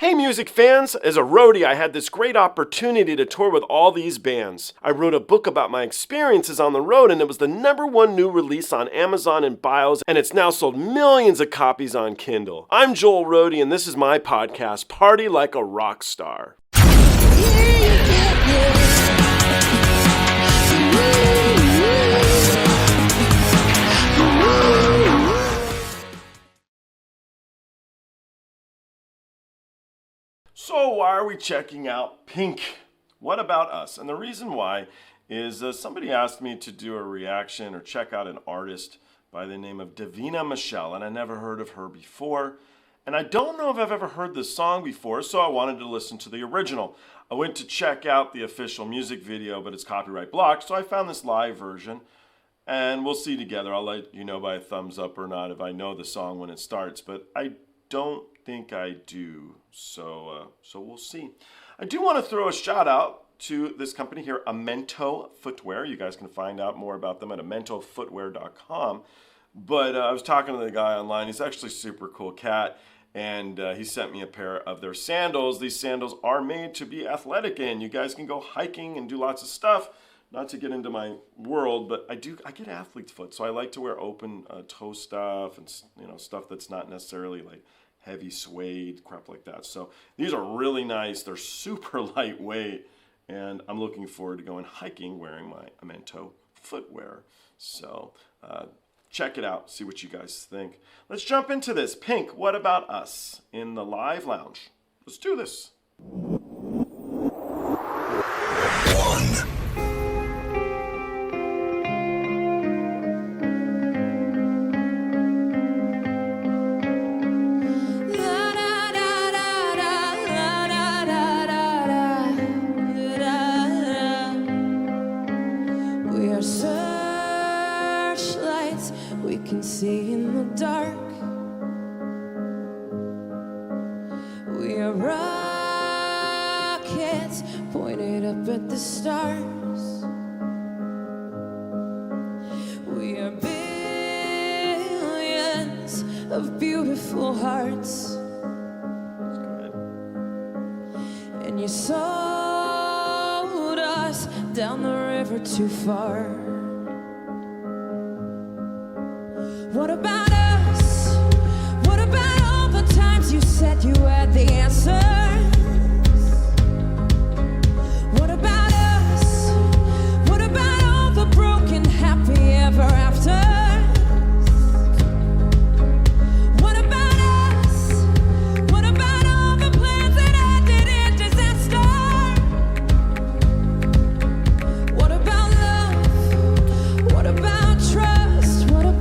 Hey music fans, as a roadie I had this great opportunity to tour with all these bands. I wrote a book about my experiences on the road and it was the #1 new release on Amazon and Bios and it's now sold millions of copies on Kindle. I'm Joel Roadie and this is my podcast, Party Like a Rockstar. So why are we checking out Pink? What about us? And the reason why is somebody asked me to do a reaction or check out an artist by the name of Davina Michelle, and I never heard of her before. And I don't know if I've ever heard this song before, so I wanted to listen to the original. I went to check out the official music video, but it's copyright blocked, so I found this live version. And we'll see together. I'll let you know by a thumbs up or not if I know the song when it starts, but I don't think I do, so we'll see. I do want to throw a shout out to this company here, Amento Footwear. You guys can find out more about them at amentofootwear.com. But I was talking to the guy online. He's actually a super cool cat, and he sent me a pair of their sandals. These sandals are made to be athletic in. You guys can go hiking and do lots of stuff. Not to get into my world, but I get athlete's foot, so I like to wear open toe stuff and stuff that's not necessarily like heavy suede, crap like that. So these are really nice. They're super lightweight, and I'm looking forward to going hiking wearing my Amento footwear. So check it out, see what you guys think. Let's jump into this. Pink, What About Us in the live lounge. Let's do this. See in the dark, we are rockets pointed up at the stars. We are billions of beautiful hearts, and you sold us down the river too far. What about us? What about all the times you said you had the answers? What about us? What about all the broken happy ever afters? What about us? What about all the plans that ended in disaster? What about love? What about trust? What about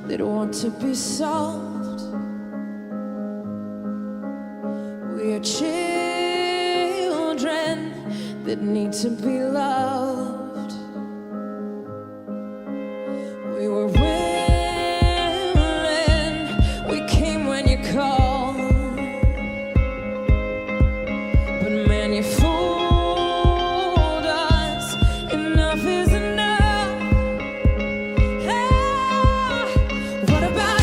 that want to be solved? We are children that need to be loved. We were willing, we came when you called, but man, you fooled us. Enough is enough. What about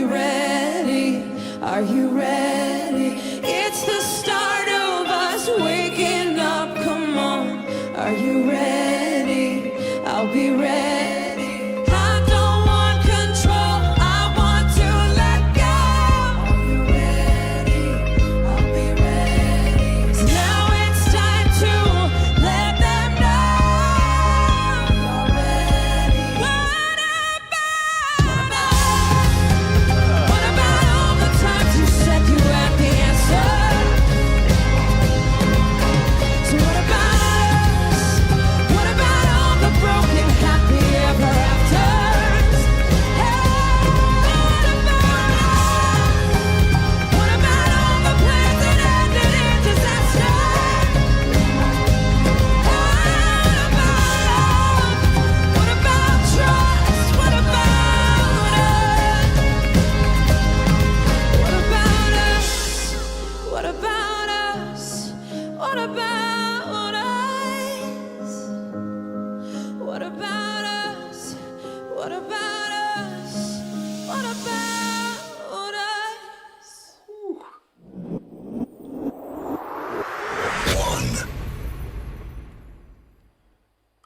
we ready? Are you ready? It's the start of us waking up. Come on, are you ready? I'll be ready. I don't want control, I want to let go. Are you ready? I'll be ready. 'Cause now it's time to let them know you're ready. What about all the times you said you had the answer? So what about us? What about all the broken happy ever afters? Hey, what about all the plans that ended in disaster? What about trust? What about us? What about us? What about us? What about us? What about us? What about us? What about us?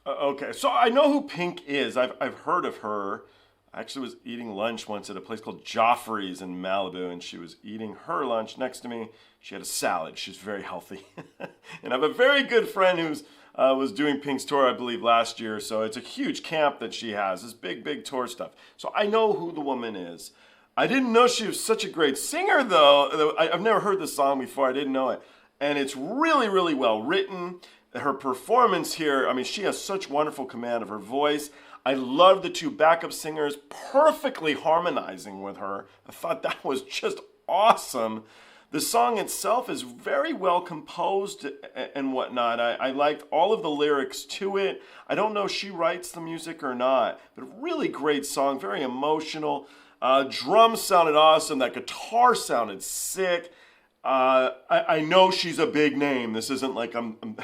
Okay, so I know who Pink is. I've heard of her. I actually was eating lunch once at a place called Joffrey's in Malibu, and she was eating her lunch next to me. She had a salad. She's very healthy. And I have a very good friend who's was doing Pink's tour, I believe, last year. So it's a huge camp that she has, this big tour stuff. So I know who the woman is. I didn't know she was such a great singer, though. I've never heard this song before. I didn't know it. And it's really well written. Her performance here, I mean, she has such wonderful command of her voice. I love the two backup singers perfectly harmonizing with her. I thought that was just awesome. The song itself is very well composed and whatnot. I liked all of the lyrics to it. I don't know if she writes the music or not, but a really great song, very emotional. Drums sounded awesome. That guitar sounded sick. I know she's a big name. This isn't like I'm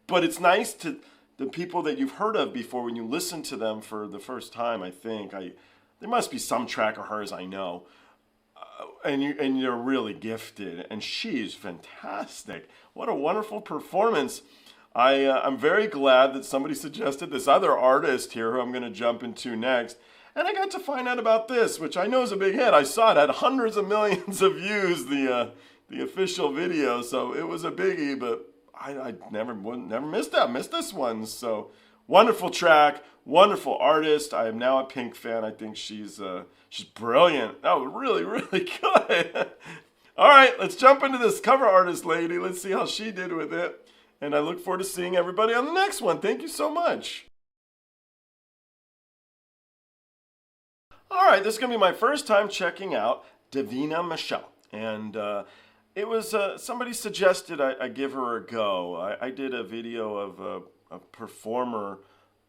but it's nice to the people that you've heard of before when you listen to them for the first time. I think there must be some track of hers I know, and you're really gifted, and she's fantastic. What a wonderful performance. I'm very glad that somebody suggested this other artist here who I'm going to jump into next. And I got to find out about this, which I know is a big hit. I saw it had hundreds of millions of views, the official video, so it was a biggie, but I never missed this one. So wonderful track, wonderful artist. I am now a Pink fan. I think she's brilliant. Oh, really good. All right, let's jump into this cover artist lady. Let's see how she did with it. And I look forward to seeing everybody on the next one. Thank you so much. All right, this is going to be my first time checking out Davina Michelle. And it was somebody suggested I give her a go. I did a video of a performer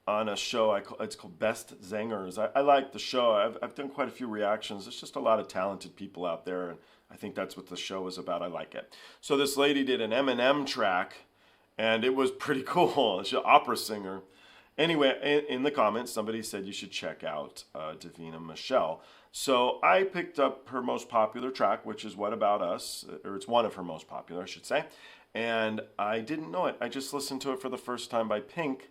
on a show. It's called Best Zingers. I like the show. I've done quite a few reactions. There's just a lot of talented people out there, and I think that's what the show is about. I like it. So this lady did an Eminem track, and it was pretty cool. She's an opera singer. Anyway, in the comments, somebody said you should check out Davina Michelle. So I picked up her most popular track, which is What About Us, or it's one of her most popular, I should say. And I didn't know it. I just listened to it for the first time by Pink,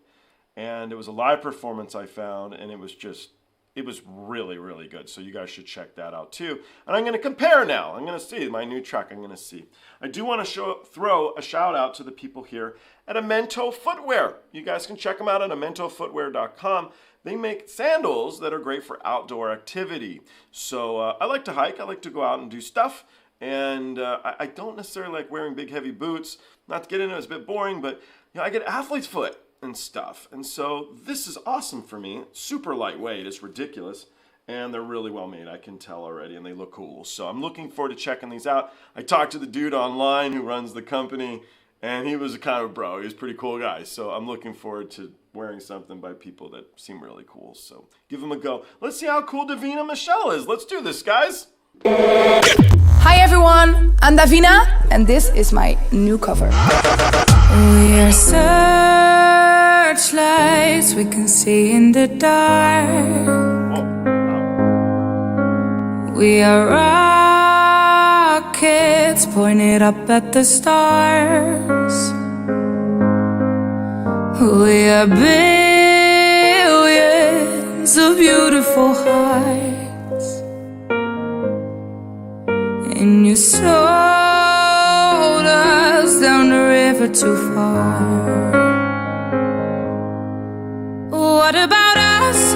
and it was a live performance I found, and it was really good. So you guys should check that out too. And I'm going to compare now. I'm going to see my new track. I'm going to see. I do want to throw a shout out to the people here at Amento Footwear. You guys can check them out at amentofootwear.com. They make sandals that are great for outdoor activity. So I like to hike. I like to go out and do stuff. And I don't necessarily like wearing big heavy boots. Not to get into it, it's a bit boring, but I get athlete's foot and stuff. And so this is awesome for me. Super lightweight. It's ridiculous. And they're really well made. I can tell already. And they look cool. So I'm looking forward to checking these out. I talked to the dude online who runs the company. And he was a kind of bro. He was a pretty cool guy. So I'm looking forward to wearing something by people that seem really cool. So give them a go. Let's see how cool Davina Michelle is. Let's do this, guys. Hi everyone, I'm Davina, and this is my new cover. We are searchlights we can see in the dark. We are rockets pointed up at the stars. We are billions of beautiful hearts. And you sold us down the river too far. What about us?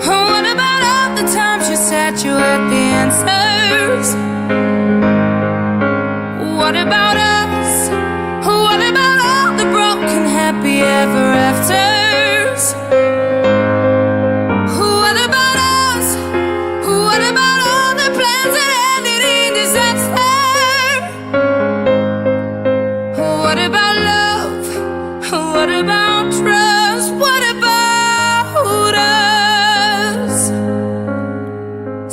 What about all the times you said you had the answers? What about us? What about all the broken happy ever afters? What about us? What about all the plans that ended in disaster? What about love? What about trust? What about us?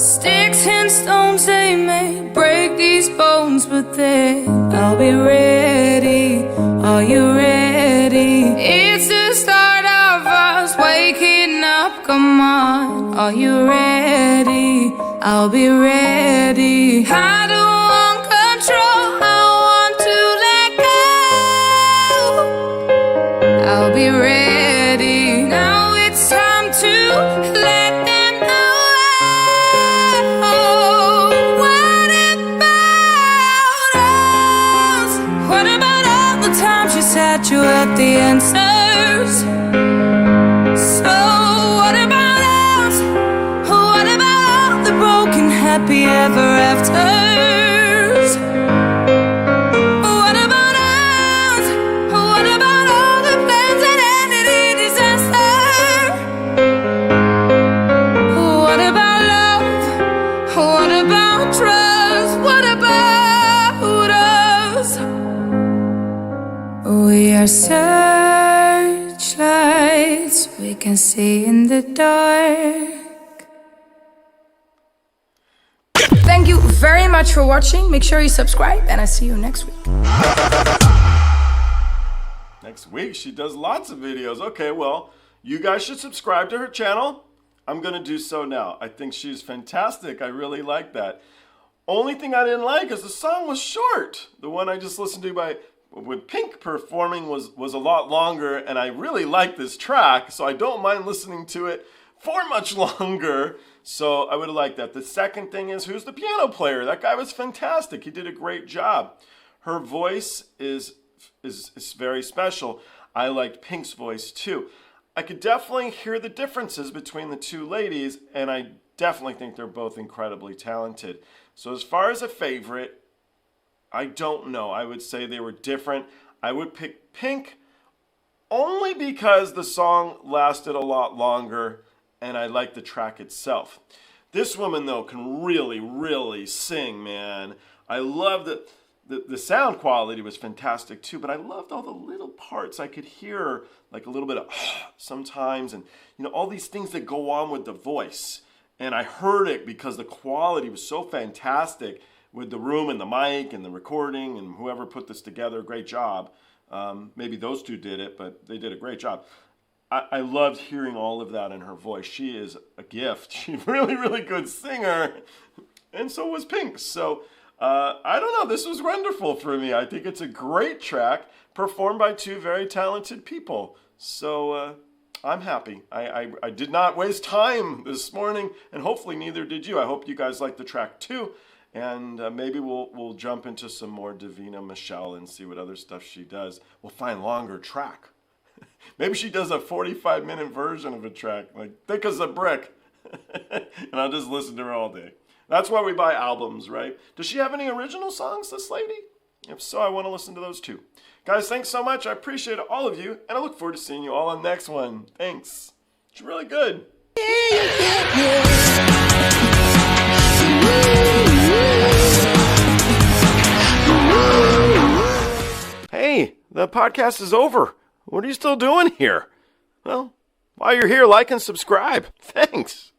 Sticks and stones, they may break these bones, but then I'll be ready. Are you ready? It's the start of us waking up, come on. Are you ready? I'll be ready. I don't want control, I want to let go. I'll be ready. Now it's time to let them know. What about us? What about all the times you said you had the answers? So what about us? What about all the broken happy ever afters? What about us? What about all the plans that ended in disaster? What about love? What about trust? What about us? We are searchlights we can see in the dark. Thank you very much for watching. Make sure you subscribe, and I see you next week. Next week, she does lots of videos. Okay, well, you guys should subscribe to her channel. I'm going to do so now. I think she's fantastic. I really like that. Only thing I didn't like is the song was short. The one I just listened to with Pink performing was a lot longer, and I really like this track, so I don't mind listening to it for much longer. So I would have liked that. The second thing is, who's the piano player? That guy was fantastic. He did a great job. Her voice is very special. I liked Pink's voice too. I could definitely hear the differences between the two ladies, and I definitely think they're both incredibly talented. So as far as a favorite, I don't know. I would say they were different. I would pick Pink only because the song lasted a lot longer and I like the track itself. This woman, though, can really, really sing, man. I love the sound quality was fantastic too, but I loved all the little parts. I could hear like a little bit of sometimes, and you know, all these things that go on with the voice. And I heard it because the quality was so fantastic with the room and the mic and the recording, and whoever put this together, great job. Maybe those two did it, but they did a great job. I loved hearing all of that in her voice. She is a gift. She's a really, really good singer, and so was Pink. So I don't know, this was wonderful for me. I think it's a great track performed by two very talented people. So I'm happy. I did not waste time this morning, and hopefully neither did you. I hope you guys like the track too. And maybe we'll jump into some more Davina Michelle and see what other stuff she does. We'll find longer track. Maybe she does a 45-minute version of a track, like thick as a brick. And I'll just listen to her all day. That's why we buy albums, right? Does she have any original songs, this lady? If so, I want to listen to those too. Guys, thanks so much. I appreciate all of you, and I look forward to seeing you all on the next one. Thanks. It's really good. Hey, the podcast is over. What are you still doing here? Well, while you're here, like and subscribe. Thanks.